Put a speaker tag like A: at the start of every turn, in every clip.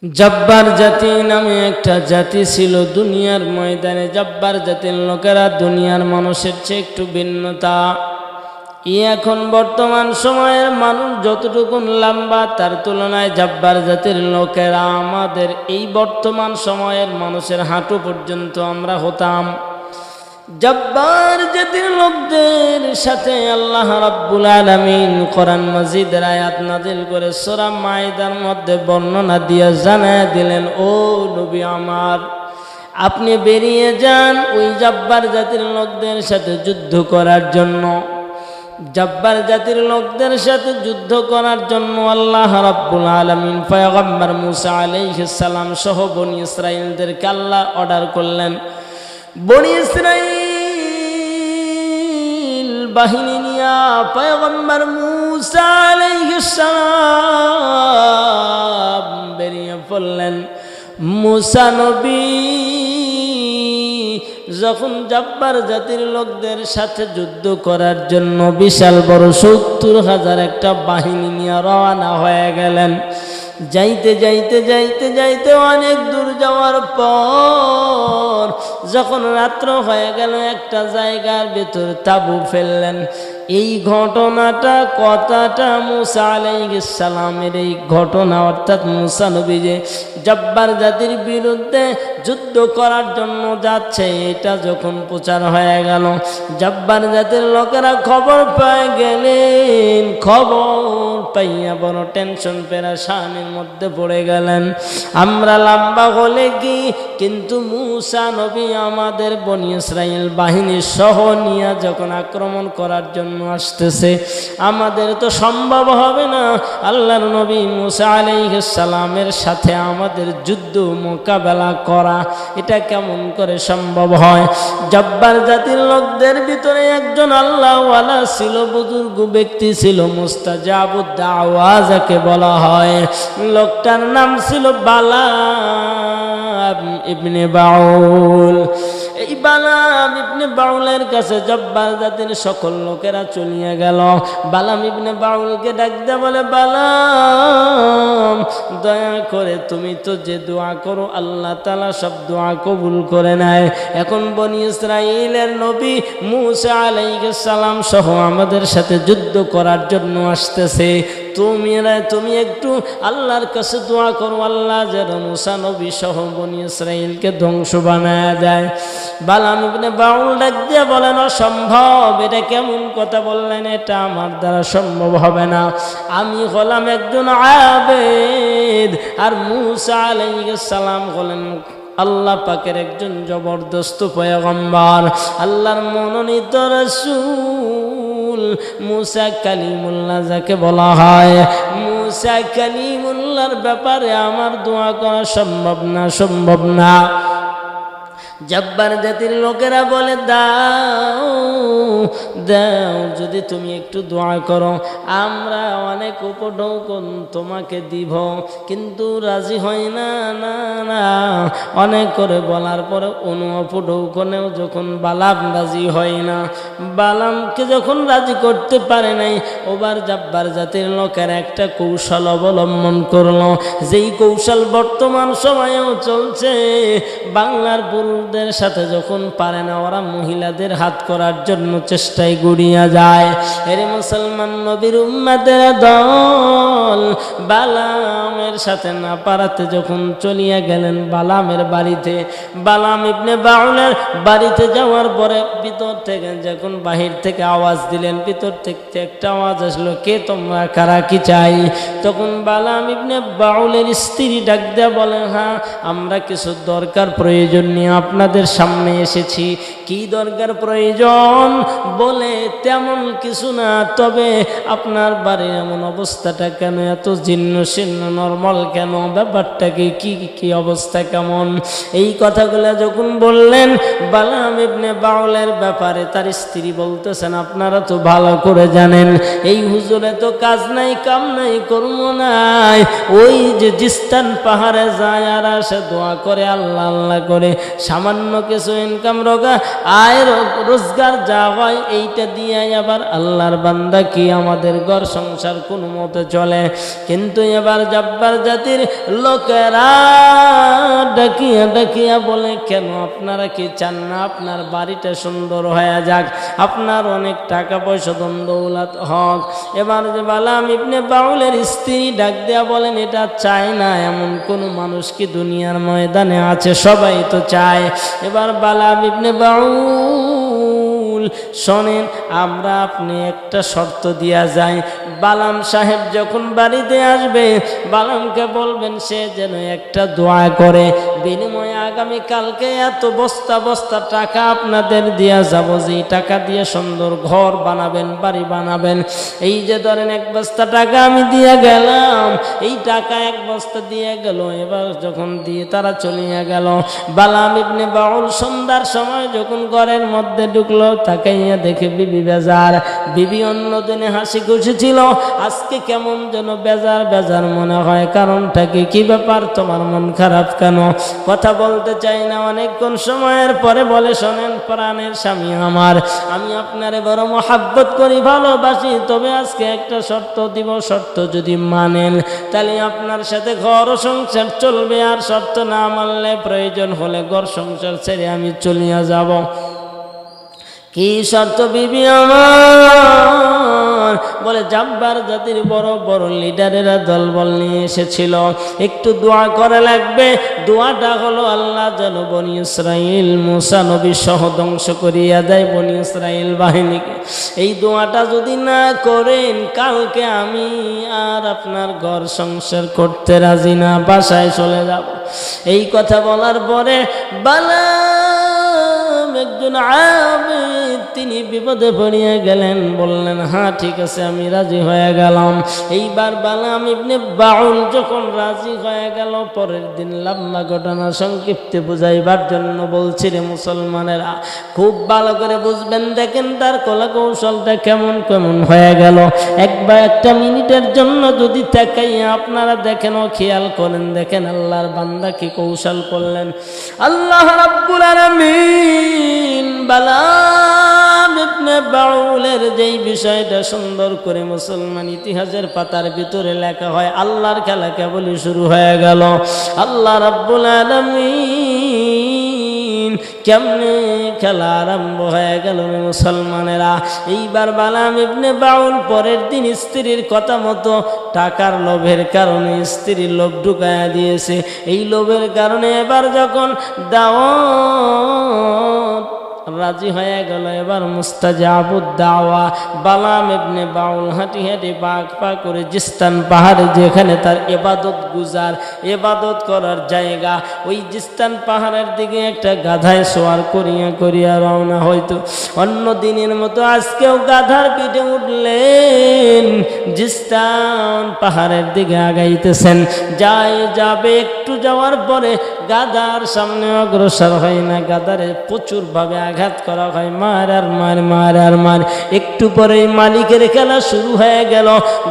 A: জব্বার জাতি নামে একটা জাতি ছিল দুনিয়ার ময়দানে। জব্বার জাতির লোকেরা দুনিয়ার মানুষের চেয়ে একটু ভিন্নতা। এখন বর্তমান সময়ের মানুষ যতটুকুন লম্বা তার তুলনায় জব্বার জাতির লোকেরা আমাদের এই বর্তমান সময়ের মানুষের হাঁটু পর্যন্ত আমরা হতাম। জব্বার জাতির লোকদের সাথে আল্লাহ রাব্বুল আলামিন কোরআন মাজিদের আয়াত নাযিল করে সূরা মাইদার মধ্যে বর্ণনা দিয়ে জানায় দিলেন, ও নবী আমার, আপনি বেরিয়ে যান ওই জব্বার জাতির লোকদের সাথে যুদ্ধ করার জন্য। জব্বার জাতির লোকদের সাথে যুদ্ধ করার জন্য আল্লাহ রাব্বুল আলামিন পয়গম্বর মুসা আলাইহিস সালাম সহ বনি ইসরাইলদেরকে আল্লাহ অর্ডার করলেন, বনি ইসরাইল বাহিনী নিয়া পয়গম্বর মুসা আলাইহিস সালাম বেরিয়ে পড়লেন। মুসা নবী যখন জব্বার জাতির লোকদের সাথে যুদ্ধ করার জন্য বিশাল বড় ৭০,০০০ একটা বাহিনী নিয়ে রওনা হয়ে গেলেন। যাইতে যাইতে যাইতে যাইতে অনেক দূর যাওয়ার পর যখন রাত্র হয়ে গেল, একটা জায়গার ভেতর তাঁবু ফেললেন। এই ঘটনাটা কথাটা মুসা আলাইহিস সালামের এই ঘটনা, অর্থাৎ মুসা নবী যে জব্বার জাতির বিরুদ্ধে যুদ্ধ করার জন্য যাচ্ছে, এটা যখন প্রচার হয়ে গেল, জব্বার জাতির লোকেরা খবর পেয়ে গেলেন। খবর পাইয়া বড় টেনশন পেরেশানির মধ্যে পড়ে গেলেন। আমরা লম্বা হলে কি, কিন্তু মুসা নবী আমাদের বনি ইসরাইল বাহিনী সহ নিয়ে যখন আক্রমণ করার জন্য আসতেছে, আমাদের তো সম্ভব হবে না আল্লাহর নবী মুসা আলাইহিস সালামের সাথে আমাদের যুদ্ধ মোকাবেলা করা। এটা কেমন করে সম্ভব হয়? জব্বার জাতির লোকদের ভিতরে একজন আল্লাহওয়ালা ছিল, বুজুর্গ ব্যক্তি ছিল, মুস্তাজাবুদ দাওয়া যাকে বলা হয়। লোকটার নাম ছিল বালাম ইবনে বাউল। এই বালাম ইবনে বাউলের কাছে জব্বার জাতির সকল লোকেরা চলিয়ে গেল। বালাম ইবনে বাউলকে ডাক দিয়ে বলে, বালাম, দয়া করে তুমি তো যে দোয়া করো আল্লাহ তাআলা সব দোয়া কবুল করে নেয়। এখন বনি ইসরাইলের নবী মুসা আলাইহিস সালাম সহ আমাদের সাথে যুদ্ধ করার জন্য আসতেছে। তুমি একটু আল্লাহর কাছে দোয়া করো, আল্লাহ যেন মুসা নবী সহ বনি ইসরাইলকে ধ্বংস বানায় দেয়। বালাম ইবনে বাউল ডাক দিয়ে বলেন, অসম্ভব। এটা কেমন কথা বললেন? এটা আমার দ্বারা সম্ভব হবে না। আমি হলাম একজন আবেদ, আর মুসা আলাইহিস সালাম হলেন আল্লাহ পাকের একজন জবরদস্ত পয়গম্বর, আল্লাহর মনোনীত রাসূল মুসা কালিমুল্লাহ যাকে বলা হয়। মুসা কালিমুল্লাহর ব্যাপারে আমার দোয়া করা সম্ভব না। জব্বার জাতির লোকেরা বলে, দাও যদি তুমি একটু দোয়া করো, আমরা অনেক উপঢৌকন তোমাকে দিব। কিন্তু রাজি হয় না। অনেক করে বলার পরে উপঢৌকনেও যখন বালাম রাজি হয় না, বালামকে যখন রাজি করতে পারে নাই, ওবার জব্বার জাতির লোকেরা একটা কৌশল অবলম্বন করলো, যেই কৌশল বর্তমান সময়েও চলছে। বাংলার পুরুষদের সাথে যখন পারে না, ওরা মহিলাদের হাত করার জন্য চেষ্টায় গুড়িয়া যায়। এর মুসলমান নবীর উম্মতের দল বালামের সাথে না পারাতে যখন চলিয়া গেলেন বালামের বাড়িতে, বালাম ইবনে বাউলের বাড়িতে যাওয়ার পরে ভিতর থেকে যখন বাহির থেকে আওয়াজ দিলেন, ভিতর থেকে একটা আওয়াজ আসলো, কে তোমরা, কারা, কি চাই? তখন বালাম ইবনে বাউলের স্ত্রী ডাক দেয়া বলেন, হ্যাঁ, আমরা কিছু দরকার প্রয়োজন নিয়ে আপনাদের সামনে এসেছি। কি দরকার প্রয়োজন? বলে তেমন কিছু না, তবে আপনার বাড়ির এমন অবস্থাটা কেন, এত জীর্ণ শীর্ণ নরমাল কেন, ব্যাপারটা কি অবস্থা কেমন? এই কথাগুলো যখন বললেন, বালাম ইবনে বাউলের ব্যাপার ব্যাপারে তার স্ত্রী বলতেছেন, আপনারা তো ভালো করে জানেন এই হুজুরে তো কাজ নাই, কাম নাই, কর্ম নাই, ওই যে জিস্তান পাহাড়ে যায় আর আসে, দোয়া করে, আল্লাহ আল্লাহ করে, সামান্য কিছু ইনকাম আয় রোজগার যা হয় এইটা দিয়ে আবার আল্লাহর বান্দা কি আমাদের ঘর সংসার কোনো মতে চলে। কিন্তু এবার জব্বার জাতির লোকেরা ডাকিয়া ডাকিয়া বলে, কেন আপনারা কি চান না আপনার বাড়িটা সুন্দর হয়ে যাক, আপনার অনেক টাকা পয়সা ধন দৌলত হক? এবার যে বালাম ইবনে বাউলের স্ত্রী ডাক দেয়া বলেন, এটা চায় না এমন কোন মানুষ কি দুনিয়ার ময়দানে আছে? সবাই তো চায়। এবার বালাম ইবনে বাউল, শোনেন, আমরা আপনি একটা শর্ত দিয়া যায়, বালাম সাহেব যখন বাড়িতে আসবে বালামকে বলবেন সে যেন একটা দোয়া করে, বিনিময়ে আগামী কালকে এত বস্তা বস্তা টাকা আপনাদের দিয়া যাব, যে টাকা দিয়ে সুন্দর ঘর বানাবেন, বাড়ি বানাবেন। এই যে ধরেন এক বস্তা টাকা আমি দিয়ে গেলাম, এই টাকা এক বস্তা দিয়ে গেল। এবার যখন দিয়ে তারা চলিয়া গেল, বালাম ইবনে বাউল সন্ধ্যার সময় যখন ঘরের মধ্যে ঢুকলো, তাকাইয়া দেখে বিবি বেজার। বিবি অন্য দিনে হাসি খুশি ছিল, আজকে কেমন যেন বেজার বেজার মনে হয়। কারণটা কি ব্যাপার, তোমার মন খারাপ কেন? কথা বলতে চাই না। অনেকক্ষণ সময়ের পরে বলে, শোনেন প্রাণের স্বামী আমার, আমি আপনারে বড় মহাব্বত করি, ভালোবাসি, তবে আজকে একটা শর্ত দিব, শর্ত যদি মানেন তাহলে আপনার সাথে ঘর সংসার চলবে, আর শর্ত না মানলে প্রয়োজন হলে ঘর সংসার ছেড়ে আমি চলিয়া যাব। কি শর্ত বিবি আমার? বলে, জব্বার জাতির বড় বড় লিডারেরা দলবল নিয়ে এসেছিল, একটু দোয়া করা লাগবে। দোয়াটা হলো, আল্লাহ যেন বনি ইসরাইল মুসা নবী সহ ধ্বংস করিয়া দেয় বনি ইসরাইল বাহিনীকে। এই দোয়াটা যদি না করেন, কালকে আমি আর আপনার ঘর সংসার করতে রাজি না, বাসায় চলে যাব। এই কথা বলার পরে বালাম একজন আবেদ, তিনি বিপদে পড়িয়া গেলেন, বললেন, হ্যাঁ ঠিক আছে, আমি রাজি হয়ে গেলাম। এইবার বালাম ইবনে বাউল যখন রাজি হয়ে গেল, পরের দিন লম্বা ঘটনা সংক্ষিপ্তে বুঝাইবার জন্য বলছি রে মুসলমানেরা, খুব ভালো করে বুঝবেন। দেখেন তার কলা কৌশলটা কেমন কেমন হয়ে গেল। একবার একটা মিনিটের জন্য যদি তাকাইয়া আপনারা দেখেন ও খেয়াল করেন, দেখেন আল্লাহর বান্দা কি কৌশল করলেন। আল্লাহ রাব্বুল আলামিন বালাম ইবনে বাউলের যেই বিষয়টা সুন্দর করে মুসলমান ইতিহাসের পাতার ভিতরে লেখা হয়, আল্লাহর খেলা কেবলই শুরু হয়ে গেল। আল্লাহ রাব্বুল আলামিন কেমনে খেলা আরম্ভ হয়ে গেল মুসলমানেরা। এইবার বালাম ইবনে বাউল পরের দিন স্ত্রীর কথা মতো টাকার লোভের কারণে স্ত্রীর লোভ ঢুকায়া দিয়েছে। এই লোভের কারণে এবার যখন দাওয়াত রাজি হয়ে গেল, এবার মুস্তাজাবুদ দাওয়া, বালাম ইবনে বাউল হাঁটি হাঁটি পাক পা করে জিস্তান পাহাড়ে, যেখানে তার ইবাদত গুজার, ইবাদত করার জায়গা, ওই জিস্তান পাহাড়ের দিকে একটা গাধায় সোয়ার করিয়া করিয়া রওনা হইতো। অন্য দিনের মতো আজকেও গাধার পিঠে উঠলেন, জিস্তান পাহাড়ের দিকে আগাইতেছেন। যাবে একটু যাওয়ার পরে গাধার সামনে অগ্রসর হয় না, গাধারে প্রচুর ভাবে আঘাত করা হয়, মার আর মার, মার আর মার। একটু পরে মালিকের খেলা শুরু হয়ে গেল,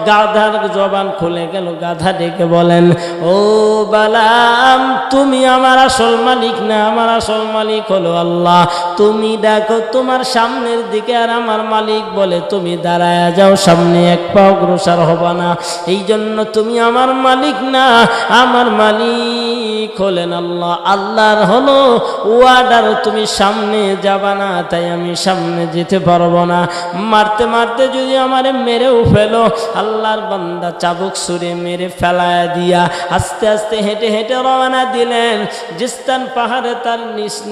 A: গাধার জবান খুলে গেল। গাধা ডেকে বলেন, ও বালাম, তুমি আমার আসল মালিক না, আমার আসল মালিক হলো আল্লাহ। তুমি দেখো তোমার সামনের দিকে, আর আমার মালিক বলে তুমি দাঁড়ায় যাও, সামনে এক পা অগ্রসর হবা না। এই জন্য তুমি আমার মালিক না, আমার মালিক হলেন আল্লাহ। আল্লাহর হলো ওয়ার্ডার, তুমি সামনে যাবা না, তাই আমি সামনে যেতে পারবো না। মারতে মারতে যদি আমারে মেরেও ফেলো, আল্লাহর বান্দা চাবুক ছুঁড়ে মেরে ফেলায়া দিয়া আস্তে আস্তে হেঁটে হেঁটে রওনা দিলেন। জিস্তান পাহাড়ে তার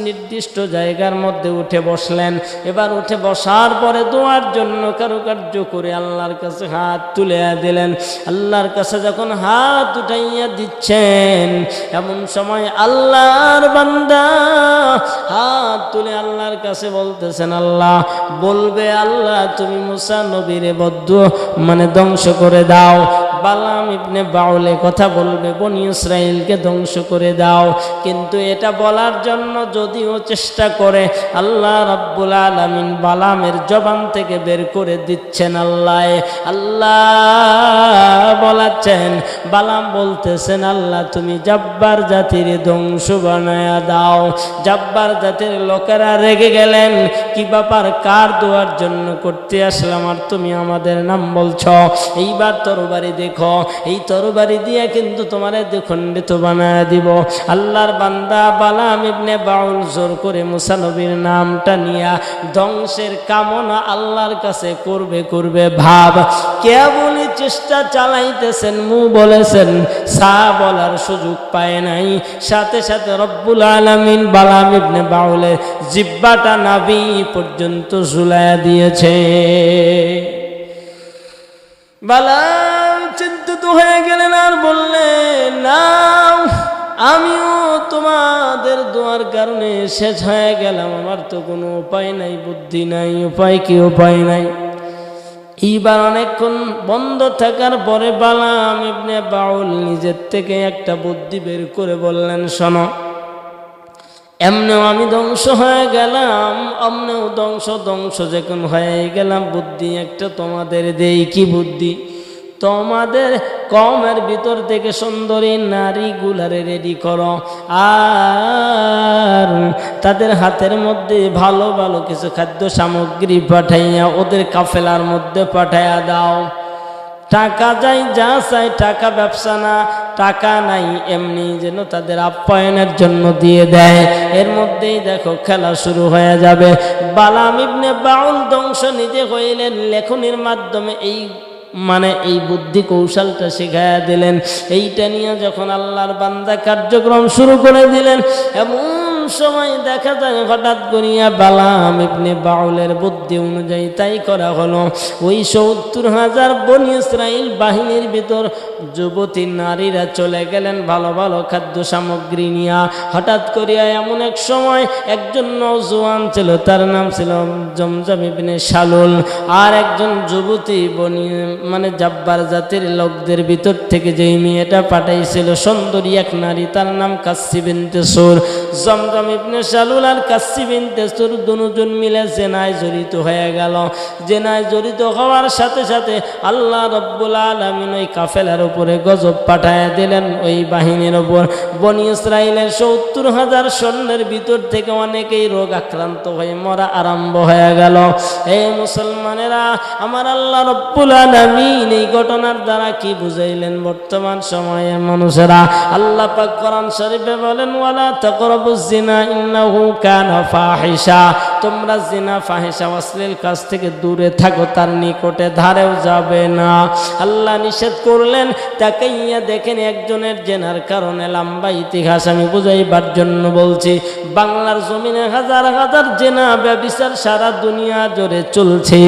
A: নির্দিষ্ট জায়গার মধ্যে উঠে বসলেন। এবার উঠে বসার পরে দোয়ার জন্য কারুকার্য করে আল্লাহর কাছে হাত তুলে দিলেন। আল্লাহর কাছে যখন হাত উঠাইয়া দিচ্ছেন, এমন সময় আল্লাহর বান্দা হাত তুলে আল্লাহর কাছে বলতেছেন, আল্লাহ বলবে, আল্লাহ তুমি মুসা নবীরে ধ্বংস করে দাও। বালাম ইবনে বাউলে কথা বলবে, বনি ইসরাইলকে ধ্বংস করে দাও। কিন্তু এটা বলার জন্য যদিও চেষ্টা করে, আল্লাহ রাব্বুল আলামিন বালামের জবান থেকে বের করে দিচ্ছেন। আল্লাহ বলাচ্ছেন, বালাম বলতেছেন, আল্লাহ তুমি জাব্বার জাতির ধ্বংস বানায়া দাও। জাব্বার জাতির লোকেরা রেগে গেলেন, কি ব্যাপার, কার দোয়ার জন্য করতে আসলাম আর তুমি আমাদের নাম বলছ? এইবার তরবারি দেখো, এই তরবারি দিয়ে কিন্তু তোমারে দ্বিখণ্ডিত বানায়া দিব। আল্লাহর বান্দা বালাম ইবনে বাউল জোর করে মুসা নবীর নামটা নিয়া ধ্বংসের কামনা আল্লাহর কাছে করবে ভাব কেবলই চেষ্টা চালাইতেছেন। বলেছেন, সা বলার সুযোগ পায় নাই। সাথে সাথে রব্বুল আলামিন বালাম ইবনে বাউলের জিহ্বাটা নাভি পর্যন্ত ঝুলাইয়া দিয়েছে। বালাম চিন্তিত হয়ে গেলেন আর বললেন, নাও, আমিও তোমাদের দোয়ার কারণে শেষ হয়ে গেলাম, আমার তো কোনো উপায় নাই, বুদ্ধি নাই, উপায় নাই। এইবার অনেকক্ষণ বন্ধ থাকার পরে বালাম ইবনে বাউল নিজের থেকে একটা বুদ্ধি বের করে বললেন, শোনো, এমনেও আমি ধ্বংস হয়ে গেলাম, অমনেও ধ্বংস যখন হয়ে গেলাম, বুদ্ধি একটা তোমাদের দেই। কি বুদ্ধি? তোমাদের কমের ভিতর থেকে সুন্দরী নারীগুলারে রেডি করো, আর তাদের হাতের মধ্যে ভালো ভালো কিছু খাদ্য সামগ্রী পাঠাইয়া ওদের কাফেলার মধ্যে পাঠাইয়া দাও। টাকা যাই, যা চাই, টাকা ব্যবসা না, টাকা নাই, এমনি যেন তাদের আপ্যায়নের জন্য দিয়ে দেয়। এর মধ্যেই দেখো খেলা শুরু হয়ে যাবে। বালাম ইবনে বাউল ধ্বংস নিজে হইলেন, লেখনির মাধ্যমে এই বুদ্ধি কৌশলটা শিখাইয়া দিলেন। এইটা নিয়ে যখন আল্লাহর বান্দা কার্যক্রম শুরু করে দিলেন, এমন সময় দেখা যায় হঠাৎ করিয়া বালাম ইবনে বাউলের বুদ্ধি অনুযায়ী তাই করা হলো। ওই ৭০,০০০ বনি ইসরাইল বাহিনীর ভিতর যুবতী নারীরা চলে গেলেন ভালো ভালো খাদ্য সামগ্রী নিয়ে। হঠাৎ করিয়া এমন এক সময় একজন নওজোয়ান ছিল, তার নাম ছিল জমজম ইবনে শালুল, আর একজন যুবতী জাব্বার জাতির লোকদের ভিতর থেকে যে মেয়েটা পাঠাইছিল সুন্দরী এক নারী, তার নাম কাসসি বিনতে সুর। জমজম ইবনে শালুল আর কাসসি বিনতে সুর দুজন মিলে জেনায় জড়িত হয়ে গেল। জেনায় জড়িত হওয়ার সাথে সাথে আল্লাহ রাব্বুল আলামিন ওই কাফেলার উপরে গজব পাঠায় দিলেন, ওই বাহিনীর উপর। বনি ইসরাইলের ৭০,০০০ সৈন্যের ভিতর থেকে অনেকেই রোগ আক্রান্ত হয়ে মরা আরম্ভ হয়ে গেল। এই মুসলমানেরা, আমার আল্লাহ রাব্বুল আলামিন এই ঘটনার দ্বারা কি বুঝাইলেন? বর্তমান সময়ের মানুষেরা, আল্লাহ পাক কোরআন শরীফে বলেন, ওয়ালা তাকরাবুজ জিনা ইন্নাহু কানা ফাহিশা, তোমরা জিনা ফাহিশা অশ্লীল কাজ থেকে দূরে থাকো, তার নিকটে ধারেও যাবে না। আল্লাহ নিষেধ করলেন। তাকাইয়া দেখেন একজনের জেনার কারণে লম্বা ইতিহাস আমি বুঝাইবার জন্য বলছি। বাংলার জমিনে হাজার হাজার জেনা ব্যভিচার সারা দুনিয়া জুড়ে চলছে।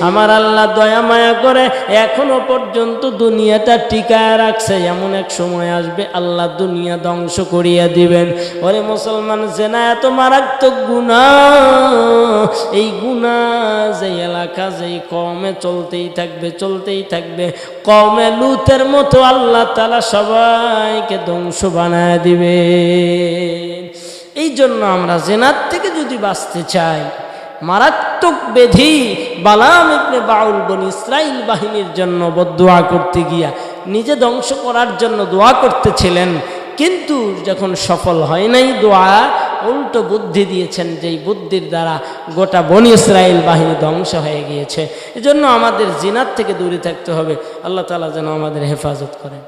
A: আমার আল্লাহ দয়া মায়া করে এখনো পর্যন্ত দুনিয়াটা টিকায় রাখছে। এমন এক সময় আসবে আল্লাহ দুনিয়া ধ্বংস করিয়া দিবেন। ওরে মুসলমান, জেনা এত মারাত্মক গুনাহ, এই গুনাহ যেই এলাকা যেই কওমে চলতেই থাকবে, কওমে লুতের মতো আল্লাহ তাআলা সবাইকে ধ্বংস বানায় দিবে। এই জন্য আমরা জেনার থেকে যদি বাঁচতে চাই, মারাত্মক ব্যাধি বালাম ইবনে বাউল বনি ইসরাইল বাহিনীর জন্য বদদুয়া করতে গিয়া নিজে ধ্বংস করার জন্য দোয়া করতেছিলেন, কিন্তু যখন সফল হয় নাই দোয়া, উল্টো বুদ্ধি দিয়েছেন, যেই বুদ্ধির দ্বারা গোটা বনি ইসরাইল বাহিনী ধ্বংস হয়ে গিয়েছে। এজন্য আমাদের জিনার থেকে দূরে থাকতে হবে। আল্লাহ তাআলা যেন আমাদের হেফাজত করেন।